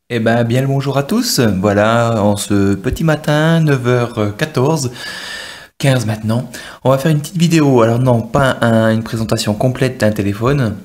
Eh ben, bien le bonjour à tous. Voilà, en ce petit matin, 9h14, 15 maintenant, on va faire une petite vidéo. Alors non, pas une présentation complète d'un téléphone,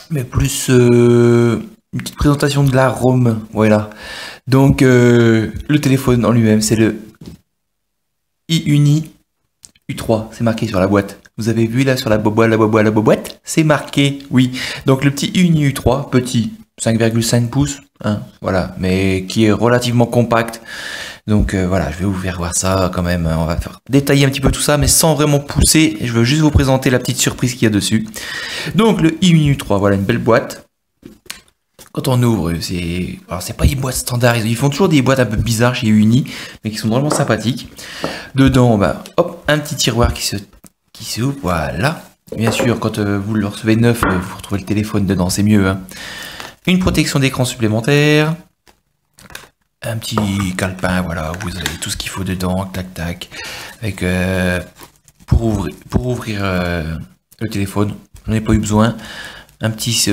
mais plus une petite présentation de la ROM. Voilà. Donc, le téléphone en lui-même, c'est le iUni U3. C'est marqué sur la boîte. Vous avez vu là sur la boîte? C'est marqué, oui. Donc le petit iUni U3, petit, 5,5 pouces, hein, voilà, mais qui est relativement compact. Donc voilà, je vais vous faire voir ça quand même. On va faire détailler un petit peu tout ça, mais sans vraiment pousser. Je veux juste vous présenter la petite surprise qu'il y a dessus. Donc le iUni U3, voilà une belle boîte. Quand on ouvre, alors c'est pas une boîte standard. Ils font toujours des boîtes un peu bizarres chez Uni, mais qui sont vraiment sympathiques. Dedans, bah, hop, un petit tiroir qui s'ouvre, voilà. Bien sûr, quand vous le recevez neuf, vous retrouvez le téléphone dedans, c'est mieux, hein. Une protection d'écran supplémentaire. Un petit calepin, voilà, vous avez tout ce qu'il faut dedans, tac tac. Avec, pour ouvrir le téléphone, j'en ai pas eu besoin. Un petit...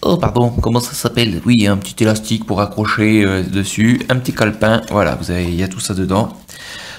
oh pardon, comment ça s'appelle? Oui, un petit élastique pour accrocher dessus. Un petit calepin, voilà, vous avez, il y a tout ça dedans.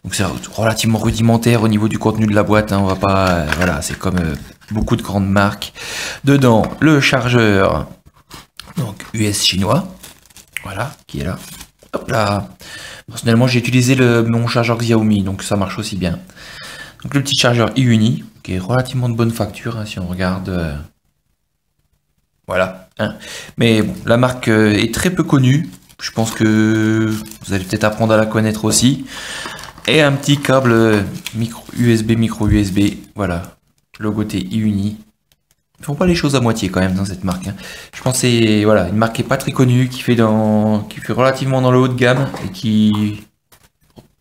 Donc c'est relativement rudimentaire au niveau du contenu de la boîte, hein, on va pas... voilà, c'est comme beaucoup de grandes marques. Dedans, le chargeur, donc US chinois, voilà, qui est là. Hop là. Personnellement, j'ai utilisé mon chargeur Xiaomi, donc ça marche aussi bien. Donc le petit chargeur iUni, qui est relativement de bonne facture, hein, si on regarde... voilà, hein. Mais bon, la marque est très peu connue. Je pense que vous allez peut-être apprendre à la connaître aussi. Et un petit câble micro USB. Voilà, logoté iUni. Ils font pas les choses à moitié quand même dans cette marque, hein. Je pense que c'est voilà, une marque qui est pas très connue, qui fait relativement dans le haut de gamme et qui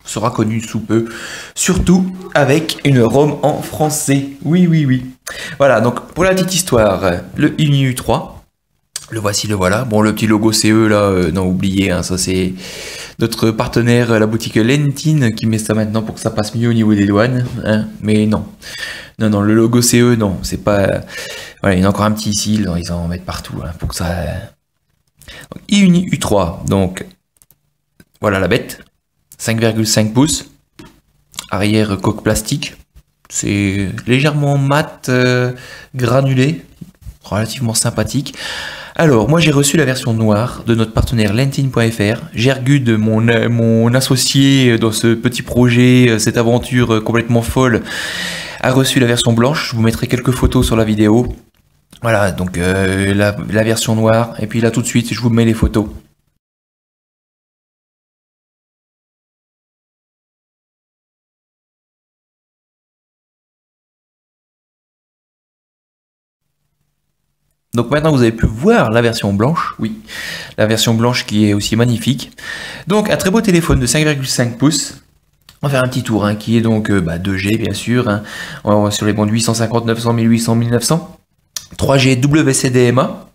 sera connue sous peu. Surtout avec une ROM en français. Oui, oui, oui. Voilà, donc pour la petite histoire, le iUni U3. Le voici, le voilà. Bon, le petit logo CE là, non, oubliez, hein, ça c'est notre partenaire, la boutique Lentine, qui met ça maintenant pour que ça passe mieux au niveau des douanes, hein. Mais non, non, le logo CE, non, c'est pas. Voilà, il y en a encore un petit ici, ils en mettent partout, hein, pour que ça. Donc, iUni U3, donc voilà la bête, 5,5 pouces, arrière coque plastique, c'est légèrement mat, granulé, relativement sympathique. Alors, moi j'ai reçu la version noire de notre partenaire Lentine.fr. Gergud, mon associé dans ce petit projet, cette aventure complètement folle, a reçu la version blanche. Je vous mettrai quelques photos sur la vidéo. Voilà, donc la version noire. Et puis là tout de suite, je vous mets les photos. Donc maintenant vous avez pu voir la version blanche, oui, la version blanche qui est aussi magnifique. Donc un très beau téléphone de 5,5 pouces. On va faire un petit tour, hein, qui est donc 2G bien sûr, hein. On va sur les bandes 850, 900, 1800, 1900. 3G WCDMA,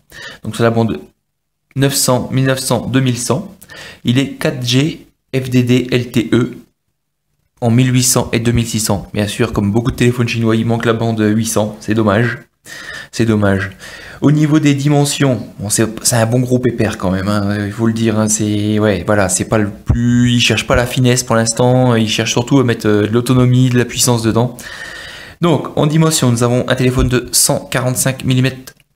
donc sur la bande 900, 1900, 2100. Il est 4G FDD LTE en 1800 et 2600. Bien sûr, comme beaucoup de téléphones chinois, il manque la bande 800, c'est dommage. C'est dommage. Au niveau des dimensions, bon, c'est un bon gros pépère quand même, hein, il faut le dire, hein, c'est ouais, voilà, c'est pas le plus, il cherche pas la finesse pour l'instant, il cherche surtout à mettre de l'autonomie, de la puissance dedans. Donc en dimension, nous avons un téléphone de 145 mm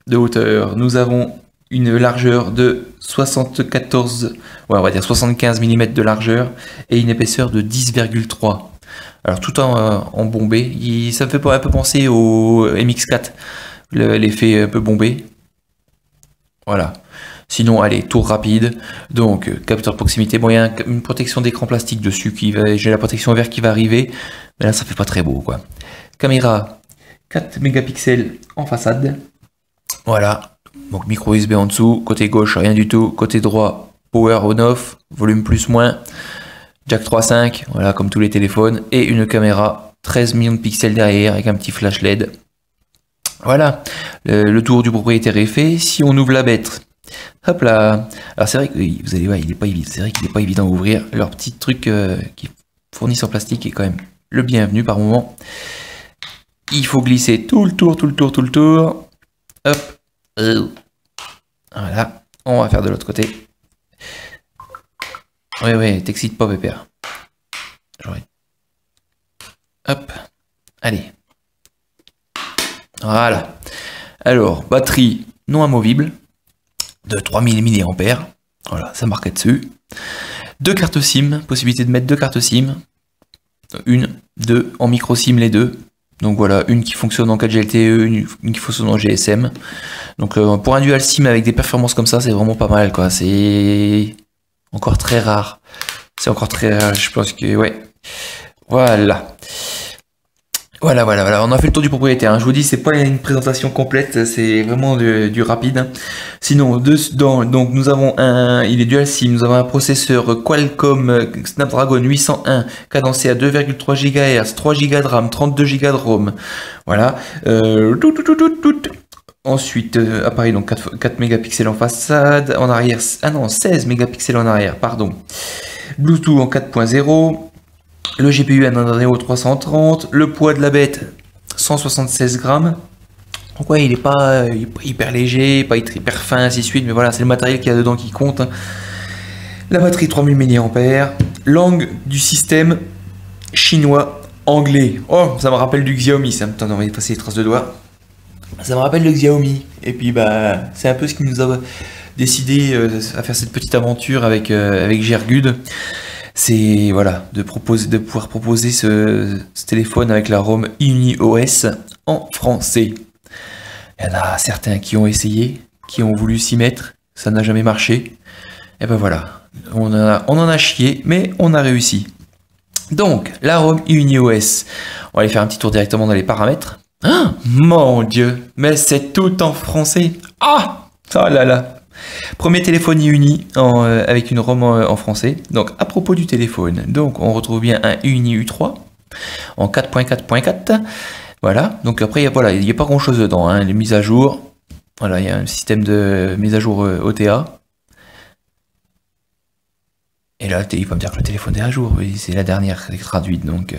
de hauteur, nous avons une largeur de 74, ouais, on va dire 75 mm de largeur et une épaisseur de 10,3. Alors tout en bombé, ça me fait un peu penser au MX4. L'effet un peu bombé. Voilà. Sinon, allez, tour rapide. Donc, capteur de proximité. Bon, il y a une protection d'écran plastique dessus. J'ai la protection vert qui va arriver. Mais là, ça fait pas très beau, quoi. Caméra, 4 mégapixels en façade. Voilà. Donc, micro USB en dessous. Côté gauche, rien du tout. Côté droit, power on-off. Volume plus moins. Jack 3.5. Voilà, comme tous les téléphones. Et une caméra 13 millions de pixels derrière avec un petit flash LED. Voilà, le tour du propriétaire est fait. Si on ouvre la bête, hop là. Alors c'est vrai que vous allez voir, il est pas évident. C'est vrai qu'il n'est pas évident à ouvrir. Leur petit truc qui fournissent en plastique est quand même le bienvenu par moment. Il faut glisser tout le tour. Hop. Voilà. On va faire de l'autre côté. Ouais, t'excite pas, pépère. Hop. Allez. Voilà. Alors, batterie non amovible de 3000 mAh. Voilà, ça marque dessus. 2 cartes SIM, possibilité de mettre 2 cartes SIM. Une, 2 en micro SIM les deux. Donc voilà, une qui fonctionne en 4G LTE, une qui fonctionne en GSM. Donc pour un dual SIM avec des performances comme ça, c'est vraiment pas mal quoi. C'est encore très rare. C'est encore très rare, je pense que ouais. Voilà. Voilà, on a fait le tour du propriétaire. Hein. Je vous dis, c'est pas une présentation complète, c'est vraiment du rapide. Sinon, donc nous avons il est dual SIM, nous avons un processeur Qualcomm Snapdragon 801 cadencé à 2,3 GHz, 3 Go de RAM, 32 Go de ROM. Voilà. Ensuite, appareil donc 4 mégapixels en façade, en arrière, 16 mégapixels en arrière, pardon. Bluetooth en 4.0. Le GPU Adreno 330, le poids de la bête 176 grammes. Donc ouais, il est pas hyper léger, pas hyper fin, ainsi de suite, mais voilà, c'est le matériel qu'il y a dedans qui compte. La batterie 3000 mAh, langue du système chinois anglais. Oh, ça me rappelle du Xiaomi, ça. Attends, on va passer les traces de doigts. Ça me rappelle le Xiaomi. Et puis bah, c'est un peu ce qui nous a décidé à faire cette petite aventure avec Gergud. C'est voilà, de pouvoir proposer ce téléphone avec la ROM iUniOS en français. Il y en a certains qui ont essayé, qui ont voulu s'y mettre, ça n'a jamais marché. Et ben voilà, on en a chié, mais on a réussi. Donc, la ROM iUniOS, on va aller faire un petit tour directement dans les paramètres. Ah, mon Dieu, mais c'est tout en français. Ah, oh là là. Premier téléphone iUni avec une ROM en français. Donc à propos du téléphone, donc on retrouve bien un iUni U3 en 4.4.4. Voilà. Donc après il n'y a pas grand chose dedans. Hein. Les mises à jour. Voilà, il y a un système de mise à jour OTA. Et là, il va me dire que le téléphone est à jour. Oui, c'est la dernière qui est traduite. Donc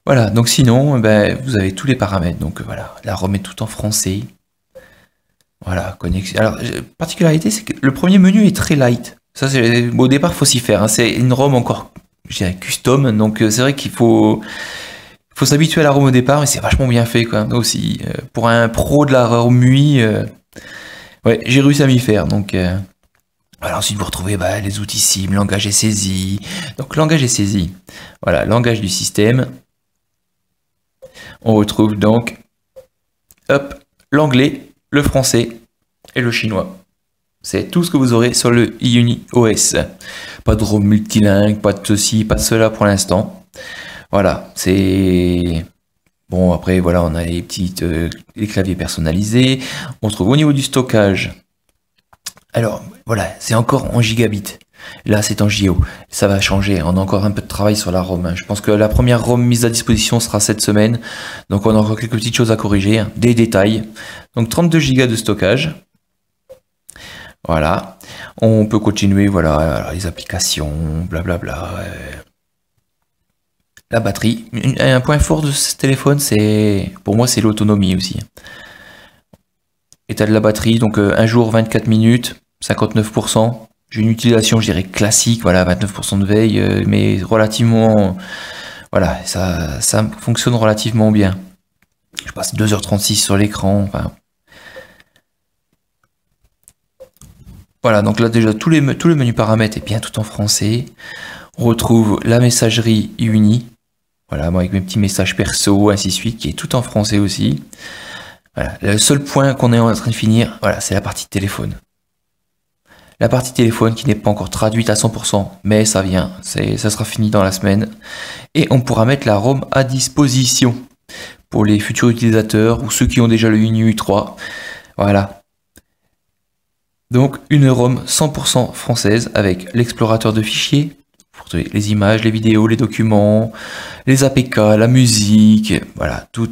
voilà. Donc sinon, vous avez tous les paramètres. Donc voilà, la ROM est tout en français. Voilà, connexion. Alors, particularité, c'est que le premier menu est très light. Ça, au départ, faut s'y faire. Hein. C'est une ROM encore, je dirais, custom. Donc, c'est vrai qu'il faut s'habituer à la ROM au départ, mais c'est vachement bien fait, quoi. Aussi, pour un pro de la ROM UI, ouais, j'ai réussi à m'y faire. Donc, alors ensuite, vous retrouvez les outils SIM, langage et saisie. Donc, langage et saisie. Voilà, langage du système. On retrouve donc, hop, l'anglais, le français et le chinois. C'est tout ce que vous aurez sur le iUniOS. Pas de ROM multilingue, pas de ceci, pas de cela pour l'instant. Voilà, c'est... Bon, après, voilà, on a les claviers personnalisés. On trouve au niveau du stockage. Alors, voilà, c'est encore en gigabits. Là, c'est en JO. Ça va changer. On a encore un peu de travail sur la ROM. Hein. Je pense que la première ROM mise à disposition sera cette semaine. Donc, on a encore quelques petites choses à corriger. Hein. Des détails. Donc, 32 Go de stockage. Voilà. On peut continuer, voilà, les applications, blablabla. La batterie. Un point fort de ce téléphone, pour moi, c'est l'autonomie aussi. État de la batterie. Donc, un jour, 24 minutes, 59%. J'ai une utilisation, je dirais, classique, voilà, 29% de veille, mais relativement, voilà, ça fonctionne relativement bien. Je passe 2h36 sur l'écran, enfin. Voilà, donc là déjà, tout le menu paramètres est bien tout en français. On retrouve la messagerie iUni, voilà, moi avec mes petits messages perso, ainsi de suite, qui est tout en français aussi. Voilà, le seul point qu'on est en train de finir, voilà, c'est la partie téléphone. La partie téléphone qui n'est pas encore traduite à 100%, mais ça vient, ça sera fini dans la semaine. Et on pourra mettre la ROM à disposition pour les futurs utilisateurs ou ceux qui ont déjà le iUni U3. Voilà. Donc une ROM 100% française avec l'explorateur de fichiers, pour trouver les images, les vidéos, les documents, les APK, la musique, voilà, tout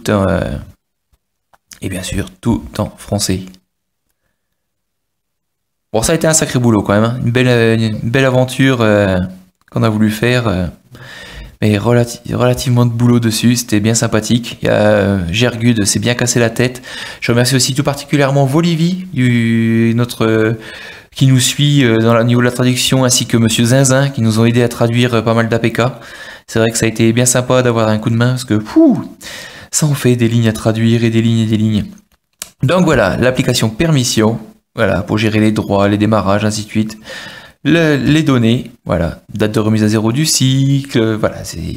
et bien sûr tout en français. Bon, ça a été un sacré boulot quand même, hein. Une belle aventure qu'on a voulu faire, mais relativement de boulot dessus, c'était bien sympathique. Il y a Gergud s'est bien cassé la tête. Je remercie aussi tout particulièrement Volivy, notre qui nous suit dans le niveau de la traduction, ainsi que Monsieur Zinzin, qui nous ont aidé à traduire pas mal d'APK. C'est vrai que ça a été bien sympa d'avoir un coup de main, parce que ça en fait des lignes à traduire et des lignes et des lignes. Donc voilà, l'application permission, voilà, pour gérer les droits, les démarrages, ainsi de suite. Les données, voilà, date de remise à zéro du cycle, voilà, c'est...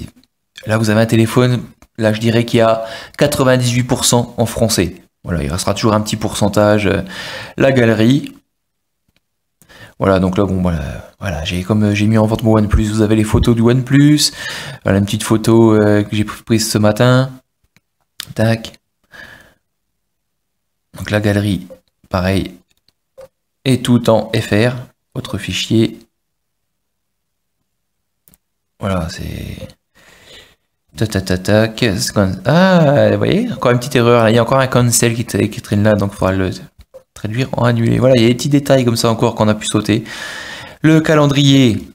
Là, vous avez un téléphone, là, je dirais qu'il y a 98% en français. Voilà, il restera toujours un petit pourcentage. La galerie. Voilà, donc là, bon, voilà, j'ai mis en vente mon OnePlus, vous avez les photos du OnePlus. Voilà, une petite photo que j'ai prise ce matin. Tac. Donc la galerie, pareil, est tout en FR. Autre fichier. Voilà, c'est... Tac. Ah, vous voyez, encore une petite erreur. Il y a encore un cancel qui traîne là, donc il faudra le traduire en annulé. Voilà, il y a des petits détails comme ça encore qu'on a pu sauter. Le calendrier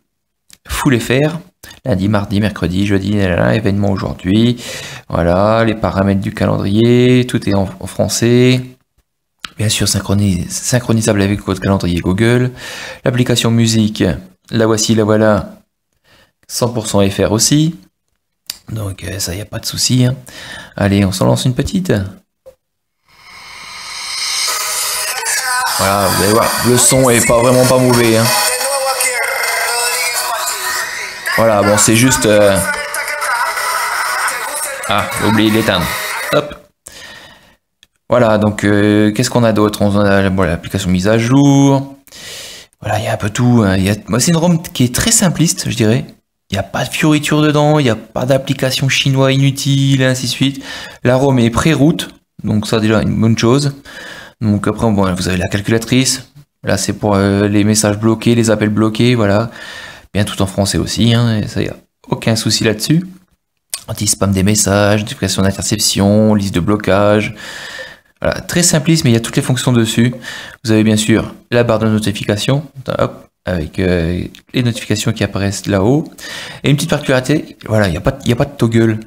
full FR. Lundi, mardi, mercredi, jeudi, événement aujourd'hui. Voilà, les paramètres du calendrier. Tout est en français. Bien sûr, synchronisable avec votre calendrier Google. L'application musique, la voici, la voilà. 100% FR aussi. Donc ça, il n'y a pas de souci. Hein. Allez, on s'en lance une petite. Voilà, vous allez voir, le son est vraiment pas mauvais. Hein. Voilà, bon, c'est juste... Ah, j'ai oublié d'éteindre. Hop. Voilà, donc qu'est-ce qu'on a d'autre? On a l'application mise à jour. Voilà, il y a un peu tout. Hein. Moi, c'est une ROM qui est très simpliste, je dirais. Il n'y a pas de fioritures dedans, il n'y a pas d'application chinoise inutile, et ainsi de suite. La ROM est pré-route, donc ça déjà une bonne chose. Donc après, bon, vous avez la calculatrice. Là, c'est pour les messages bloqués, les appels bloqués, voilà. Bien tout en français aussi, hein, et ça, il n'y a aucun souci là-dessus. Anti-spam des messages, notification d'interception, liste de blocage. Voilà, très simpliste, mais il y a toutes les fonctions dessus. Vous avez bien sûr la barre de notification. Hop. Avec les notifications qui apparaissent là-haut. Et une petite particularité, voilà, il n'y a pas de toggle.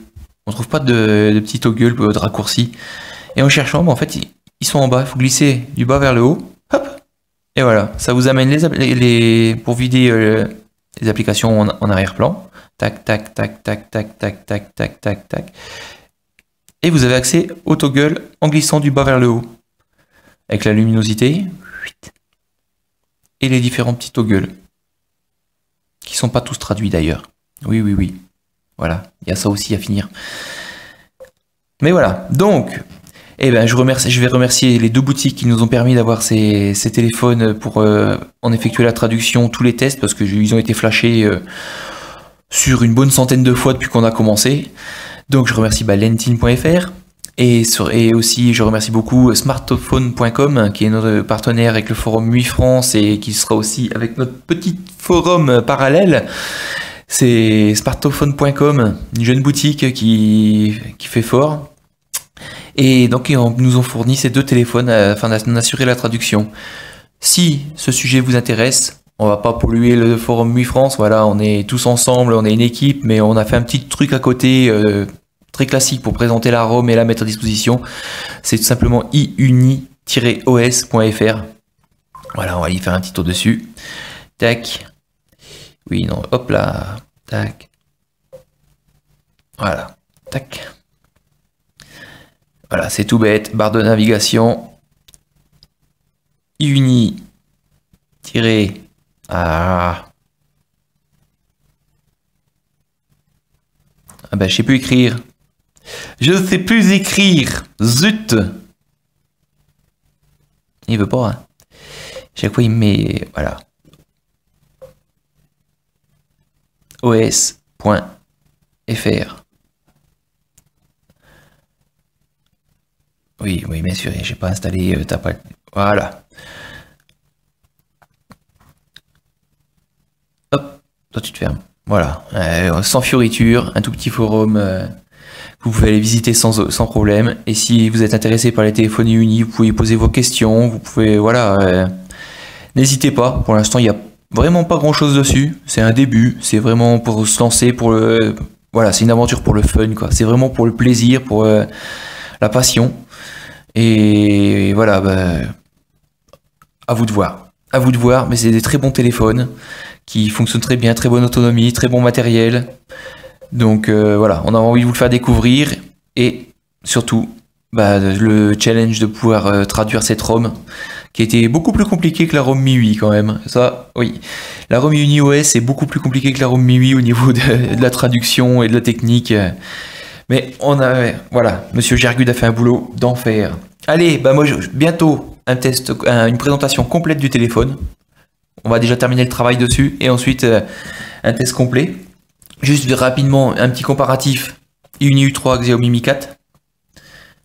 On ne trouve pas de petit toggle de raccourci. Et en cherchant, bon, en fait, ils sont en bas. Il faut glisser du bas vers le haut. Hop. Et voilà, ça vous amène pour vider les applications en arrière-plan. Tac, tac, tac, tac, tac, tac, tac, tac, tac, tac. Et vous avez accès au toggle en glissant du bas vers le haut. Avec la luminosité. Et les différents petits toggles. Qui sont pas tous traduits d'ailleurs. Oui. Voilà, il y a ça aussi à finir. Mais voilà, donc, eh ben, je vais remercier les deux boutiques qui nous ont permis d'avoir ces téléphones pour en effectuer la traduction, tous les tests, parce qu'ils ont été flashés sur une bonne centaine de fois depuis qu'on a commencé. Donc je remercie lentine.fr. Et aussi, je remercie beaucoup smartphone.com, qui est notre partenaire avec le forum Nuit France et qui sera aussi avec notre petit forum parallèle. C'est smartphone.com, une jeune boutique qui fait fort. Et donc, ils nous ont fourni ces deux téléphones afin d'assurer la traduction. Si ce sujet vous intéresse, on va pas polluer le forum Nuit France. Voilà, on est tous ensemble, on est une équipe, mais on a fait un petit truc à côté. Très classique pour présenter la ROM et la mettre à disposition. C'est tout simplement iuni-os.fr. Voilà, on va y faire un petit tour dessus. Tac. Oui, non, hop là. Tac. Voilà. Tac. Voilà, c'est tout bête. Barre de navigation. iuni- Ah ben, je sais plus écrire. Je ne sais plus écrire. Zut. Il veut pas. Hein. Chaque fois, il met... Voilà. os.fr. Oui, bien sûr. J'ai pas installé... Voilà. Hop. Toi, tu te fermes. Voilà. Sans fioriture. Un tout petit forum... Vous pouvez aller visiter sans problème. Et si vous êtes intéressé par les téléphones unis, vous pouvez poser vos questions. Vous pouvez, voilà, n'hésitez pas. Pour l'instant, il n'y a vraiment pas grand chose dessus. C'est un début. C'est vraiment pour se lancer, voilà, c'est une aventure pour le fun, quoi. C'est vraiment pour le plaisir, pour la passion. Et voilà, à vous de voir. à vous de voir, mais c'est des très bons téléphones qui fonctionnent très bien, très bonne autonomie, très bon matériel. Donc voilà, on a envie de vous le faire découvrir et surtout le challenge de pouvoir traduire cette ROM qui était beaucoup plus compliqué que la ROM MIUI quand même. Ça, oui. La ROM UniOS est beaucoup plus compliqué que la ROM MIUI au niveau de la traduction et de la technique. Mais voilà, Monsieur Gergud a fait un boulot d'enfer. Allez, moi bientôt une présentation complète du téléphone. On va déjà terminer le travail dessus et ensuite un test complet. Juste rapidement un petit comparatif Uni U3 Xiaomi Mi 4.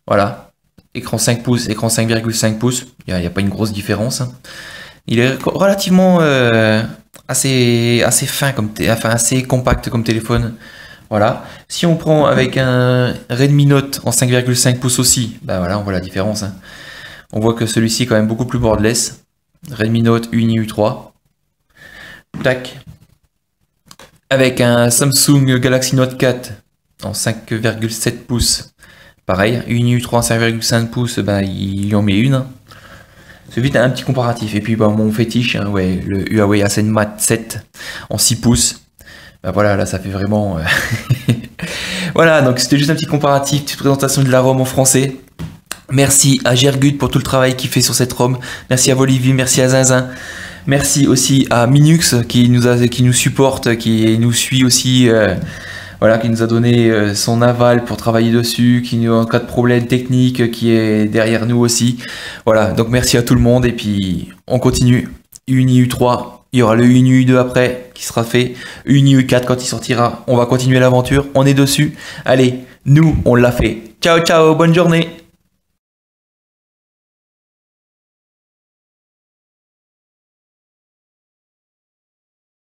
Voilà, écran 5 pouces, écran 5,5 pouces. Il n'y a pas une grosse différence. Il est relativement assez fin assez compact comme téléphone. Voilà. Si on prend avec un Redmi Note en 5,5 pouces aussi, voilà, on voit la différence. On voit que celui-ci est quand même beaucoup plus borderless. Redmi Note Uni U3. Tac. Avec un Samsung Galaxy Note 4 en 5,7 pouces. Pareil, Uni U3 en 5,5 pouces, il en met une. C'est vite un petit comparatif. Et puis mon fétiche, le Huawei Ascend Mate 7 en 6 pouces. Voilà, là ça fait vraiment... Voilà, donc c'était juste un petit comparatif, petite présentation de la ROM en français. Merci à Gergud pour tout le travail qu'il fait sur cette ROM. Merci à Volivi, merci à Zinzin. Merci aussi à Minux qui nous supporte, qui nous suit aussi, voilà, qui nous a donné son aval pour travailler dessus, qui en cas de problème technique, qui est derrière nous aussi. Voilà, donc merci à tout le monde et puis on continue. Uni U3, il y aura le Uni U2 après qui sera fait. Uni U4 quand il sortira, on va continuer l'aventure, on est dessus. Allez, nous on l'a fait. Ciao ciao, bonne journée.